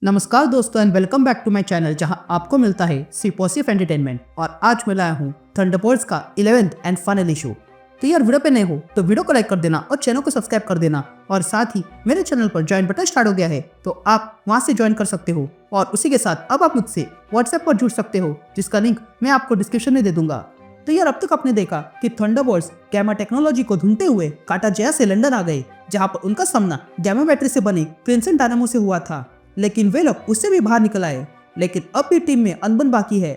नमस्कार दोस्तों and welcome back to my channel जहां आपको मिलता है सिर्फ एंटरटेनमेंट। और आज मैं लाया हूं थंडरबोल्ट्स का 11th एंड फाइनल इशू। तो यार वीडियो पे नए हो तो वीडियो को लाइक कर देना और चैनल को सब्सक्राइब कर देना। और साथ ही मेरे चैनल पर ज्वाइन बटन स्टार्ट हो गया है तो आप वहां से ज्वाइन कर सकते हो। और उसी के साथ अब आप मुझसे व्हाट्सएप पर जुड़ सकते हो जिसका लिंक मैं आपको डिस्क्रिप्शन में दे दूंगा। तो यार अब तक आपने देखा कि थंडरबोल्ट्स गैमा टेक्नोलॉजी को ढूंढते हुए काटाजया से लंदन आ गए, जहां पर उनका सामना गैमा बैटरी से बने क्रिम्सन डायनामो से हुआ था। लेकिन वे लोग उससे भी बाहर निकल आए। लेकिन अब भी टीम में अनबन बाकी है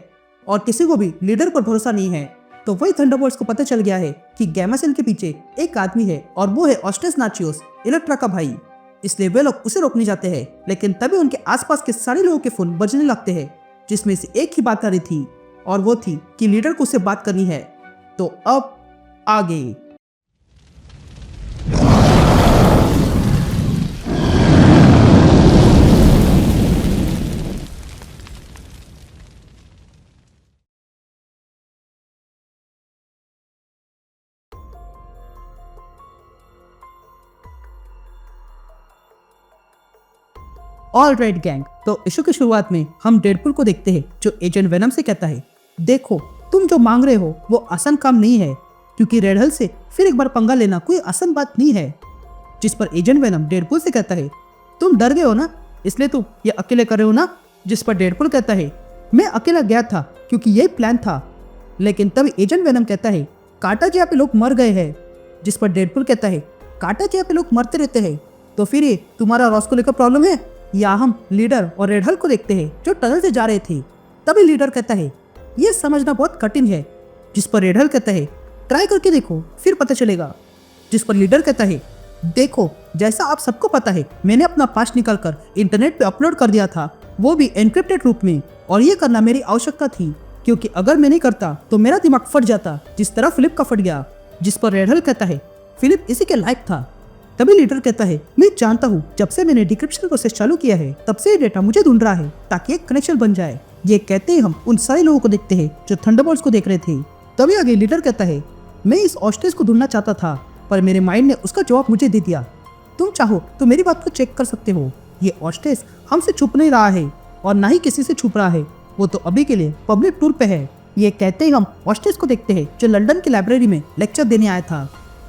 और किसी को भी लीडर पर भरोसा नहीं है। तो वही थंडरबोल्ट्स को पता चल गया है कि गैमा सेल के पीछे एक आदमी है और वो है ऑस्टेस नाचियोस, इलेक्ट्रा का भाई। इसलिए वे लोग उसे रोकने जाते हैं। लेकिन तभी उनके आसपास के सारे लोगों के फोन बजने लगते हैं, जिसमें से एक ही बात आ रही थी और वो थी कि लीडर को उससे बात करनी है। तो अब आगे ऑल राइट गैंग। तो इशू की शुरुआत में हम डेडपुल को देखते हैं जो एजेंट वेनम से कहता है, देखो तुम जो मांग रहे हो वो आसान काम नहीं है, क्योंकि रेड हल से फिर एक बार पंगा लेना कोई आसान बात नहीं है। जिस पर एजेंट वेनम डेडपुल से कहता है, तुम डर गए हो ना, इसलिए तुम ये अकेले कर रहे हो ना। जिस पर डेडपुल कहता है, मैं अकेला गया था क्योंकि यही प्लान था। लेकिन तभी एजेंट वेनम कहता है, काटाजया पे लोग मर गए हैं। जिस पर डेडपुल कहता है, काटाजया पे लोग मरते रहते हैं, तो फिर ये तुम्हारा रॉस को लेकर प्रॉब्लम है या हम लीडर और रेड हल को देखते हैं जो टनल से जा रहे थे। तभी लीडर कहता है, यह समझना बहुत कठिन है। जिस पर रेड हल कहता है, ट्राई करके देखो फिर पता चलेगा। जिस पर लीडर कहता है, देखो जैसा आप सबको पता है मैंने अपना पास्ट निकालकर इंटरनेट पे अपलोड कर दिया था, वो भी एन्क्रिप्टेड रूप में। और ये करना मेरी आवश्यकता थी, क्योंकि अगर मैं नहीं करता तो मेरा दिमाग फट जाता जिस तरह फिलिप का फट गया। जिस पर रेड हल कहता है, फिलिप इसी के लायक था। तभी लीडर कहता है, मैं जानता हूँ जब से मैंने डिक्रिप्शन प्रोसेस चालू किया है तब से ये डेटा मुझे ढूंढ रहा है ताकि एक कनेक्शन बन जाए। ये कहते ही हम उन सारे लोगों को देखते हैं जो थंडरबोल्ट्स को देख रहे थे। तभी आगे लीडर कहता है, मैं इस ऑस्टेस को ढूंढना चाहता था पर मेरे माइंड ने उसका जवाब मुझे दे दिया। तुम चाहो तो मेरी बात को चेक कर सकते हो। ये ऑस्टेस हमसे छुप नहीं रहा है और ना ही किसी से छुप रहा है, वो तो अभी के लिए पब्लिक टूर पे है। ये कहते ही हम ऑस्टेस को देखते हैं जो लंदन की लाइब्रेरी में लेक्चर देने आया था।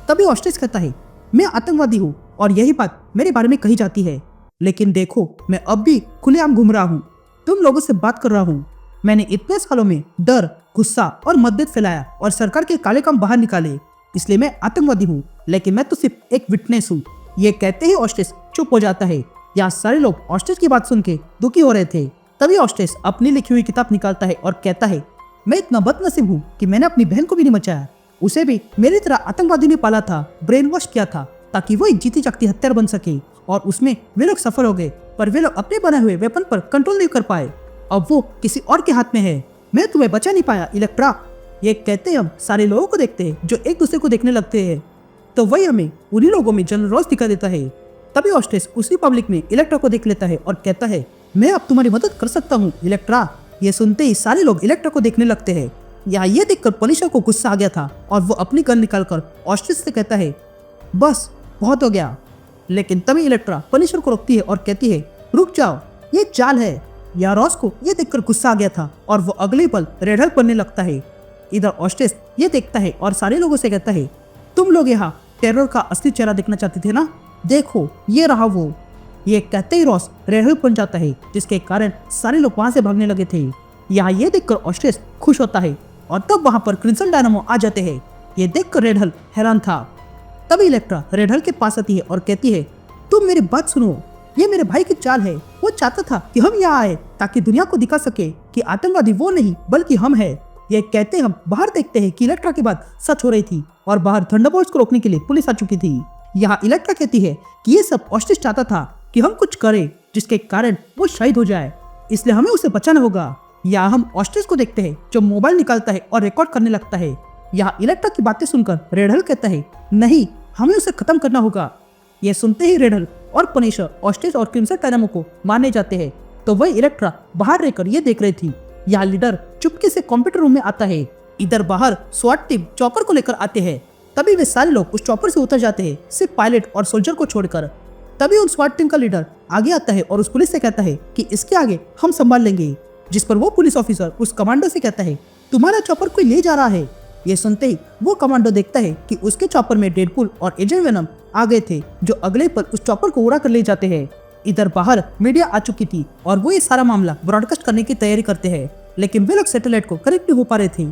तभी ऑस्टेस कहता है, मैं आतंकवादी हूँ और यही बात मेरे बारे में कही जाती है, लेकिन देखो मैं अब भी खुलेआम घूम रहा हूँ, तुम लोगों से बात कर रहा हूँ। मैंने इतने सालों में डर, गुस्सा और मतभेद फैलाया और सरकार के काले काम बाहर निकाले, इसलिए मैं आतंकवादी हूँ, लेकिन मैं तो सिर्फ एक विटनेस हूँ। ये कहते ही ऑस्टेस चुप हो जाता है। यहाँ सारे लोग ऑस्टेस की बात सुन के दुखी हो रहे थे। तभी ऑस्टेस अपनी लिखी हुई किताब निकालता है और कहता है, मैं इतना बदनसीब हूँ कि मैंने अपनी बहन को भी नहीं बचाया, उसे भी मेरी तरह आतंकवादी ने पाला था, ब्रेन वॉश किया था ताकि वो एक जीती जागती हत्यार बन सके। और उसमें वे लोग सफल हो गए, पर वे लोग अपने बनाए हुए वेपन पर कंट्रोल नहीं कर पाए। अब वो किसी और के हाथ में है। मैं तुम्हें बचा नहीं पाया इलेक्ट्रा। ये कहते हम सारे लोगों को देखते हैं जो एक दूसरे को देखने लगते हैं। तो वही हमें उन्हीं लोगों में जनरल रॉस दिखा देता है। तभी ऑस्टेस उसी पब्लिक में इलेक्ट्रा को देख लेता है और कहता है, मैं अब तुम्हारी मदद कर सकता हूँ इलेक्ट्रा। ये सुनते ही सारे लोग इलेक्ट्रा को देखने लगते हैं। यहाँ ये देखकर पनिशर को गुस्सा आ गया था और वो अपनी गन निकालकर ऑस्टेस से कहता है, बस बहुत हो गया। लेकिन तभी इलेक्ट्रा पनिशर को रोकती है और कहती है, रुक जाओ, ये चाल है। या रॉस को ये देखकर गुस्सा आ गया था और वो अगले पल रेड हल बनने लगता है। इधर ऑस्टेस ये देखता है और सारे लोगों से कहता है, तुम लोग यहाँ टेरर का असली चेहरा देखना चाहते थे ना, देखो ये रहा वो। ये कहते ही रॉस रेड हल बन जाता है, जिसके कारण सारे लोग वहां से भागने लगे थे। यहाँ ये देखकर ऑस्टेस खुश होता है और तब वहां पर क्रिम्सन डायनामो आ जाते हैं। ये देखकर रेड हल हैरान था। तभी इलेक्ट्रा रेड हल के पास आती है और कहती है, तुम मेरी बात सुनो, ये मेरे भाई की चाल है। वो चाहता था कि हम यहाँ आए ताकि दुनिया को दिखा सके कि आतंकवादी वो नहीं बल्कि हम है। ये कहते हम बाहर देखते हैं कि इलेक्ट्रा की बात सच हो रही थी और बाहर थंडरबोल्ट्स को रोकने के लिए पुलिस आ चुकी थी। यहाँ इलेक्ट्रा कहती है कि ये सब ऑस्टेस चाहता था कि हम कुछ करें जिसके कारण वो शहीद हो जाए, इसलिए हमें उसे बचाना होगा। यहाँ हम ऑस्टेस को देखते हैं जो मोबाइल निकालता है और रिकॉर्ड करने लगता है। यहाँ इलेक्ट्रा की बातें सुनकर रेड हल कहता है, नहीं, हमें उसे खत्म करना होगा। यह सुनते ही रेड हल और पनिशर ऑस्टेस और क्रिम्सन डायनामो को मारने जाते हैं। तो वही इलेक्ट्रा बाहर रहकर ये देख रही थी। यहाँ लीडर चुपके से कंप्यूटर रूम में आता है। इधर बाहर स्वाट टीम चॉपर को लेकर आते हैं। तभी वे सारे लोग उस चॉपर से उतर जाते हैं, सिर्फ पायलट और सोल्जर को छोड़कर। तभी उन स्वाट टीम का लीडर आगे आता है और उस पुलिस से कहता है कि इसके आगे हम संभाल लेंगे। जिस पर वो पुलिस ऑफिसर उस कमांडो से कहता है तुम्हारा चॉपर कोई ले जा रहा है। ये सुनते ही वो कमांडो देखता है कि उसके चॉपर में डेडपुल और एजेंट वेनम आ गए थे जो अगले पल उस चॉपर को उड़ा कर ले जाते हैं। इधर बाहर मीडिया आ चुकी थी और वो ये सारा मामला ब्रॉडकास्ट करने की तैयारी करते हैं, लेकिन वे लोग सैटेलाइट को कनेक्ट नहीं हो पा रहे थे।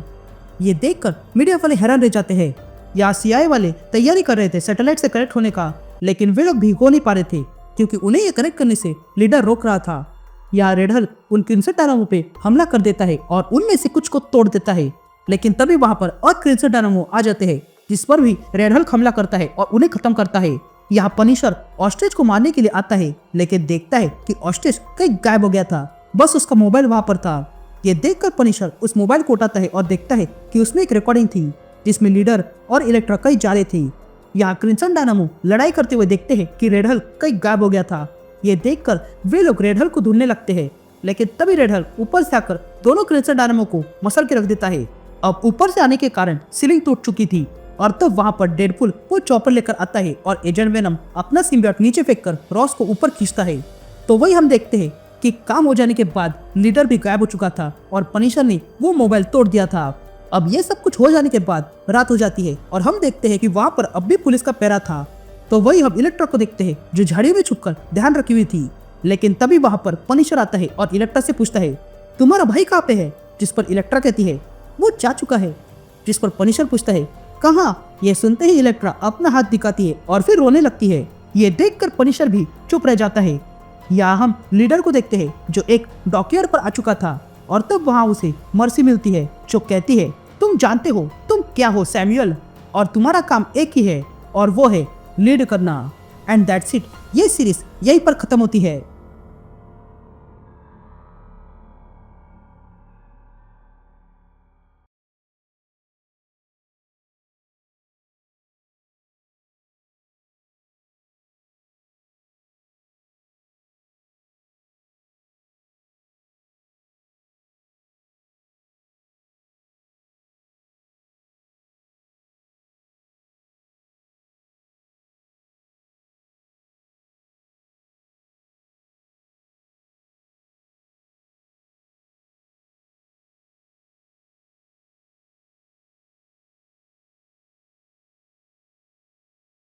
ये देखकर मीडिया वाले हैरान रह जाते हैं। यहाँ CIA वाले तैयारी कर रहे थे सैटेलाइट से कनेक्ट होने का, लेकिन वे लोग भी हो नहीं पा रहे थे क्योंकि उन्हें ये कनेक्ट करने से लीडर रोक रहा था। यहाँ रेड हल्क उन क्रिम्सन डायनामो पे हमला कर देता है और उनमें से कुछ को तोड़ देता है, लेकिन तभी वहां पर और क्रिम्सन डायनामो आ जाते हैं जिस पर भी रेड हल्क हमला करता है और उन्हें खत्म करता है। यहाँ पनिशर ऑस्ट्रिच को मारने के लिए आता है, लेकिन देखता है कि ऑस्ट्रिच कहीं गायब हो गया था, बस उसका मोबाइल वहां पर था। ये देखकर पनिशर उस मोबाइल को उठाता है और देखता है कि उसमें एक रिकॉर्डिंग थी जिसमें लीडर और इलेक्ट्रा कहीं जा रहे थे। यहाँ क्रिम्सन डायनामो लड़ाई करते हुए देखते हैं कि रेड हल्क कहीं गायब हो गया था। ये देखकर वे लोग रेड हल्क को ढूंढने लगते हैं, लेकिन तभी रेड हल्क ऊपर से आकर दोनों क्रिम्सन डायनामो को मसल के रख देता है। अब ऊपर से आने के कारण सीलिंग टूट चुकी थी और तब वहां पर डेडपुल वो चॉपर लेकर आता है और एजेंट वेनम अपना सिम्बियोट नीचे फेंककर रॉस को ऊपर खींचता है। तो वही हम देखते हैं कि काम हो जाने के बाद लीडर भी गायब हो चुका था और पनिशर ने वो मोबाइल तोड़ दिया था। अब ये सब कुछ हो जाने के बाद रात हो जाती है और हम देखते हैं कि वहां पर अब भी पुलिस का पहरा था। तो वही हम इलेक्ट्रा को देखते हैं जो झाड़ियों में छुपकर ध्यान रखी हुई थी, लेकिन तभी वहां पर पनिशर आता है और इलेक्ट्रा से पूछता है तुम्हारा भाई कहाँ पे है, जिस पर इलेक्ट्रा कहती है वो जा चुका है। जिस पर पनिशर पूछता है कहाँ। ये सुनते ही इलेक्ट्रा अपना हाथ दिखाती है और फिर रोने लगती है। ये देखकर पनिशर भी चुप रह जाता है। यहाँ हम लीडर को देखते हैं जो एक डॉकयार्ड पर आ चुका था और तब वहां उसे मर्सी मिलती है जो कहती है तुम जानते हो तुम क्या हो सैमुअल, और तुम्हारा काम एक ही है और वो है लीड करना। And that's it. ये सीरीज यहीं पर खत्म होती है।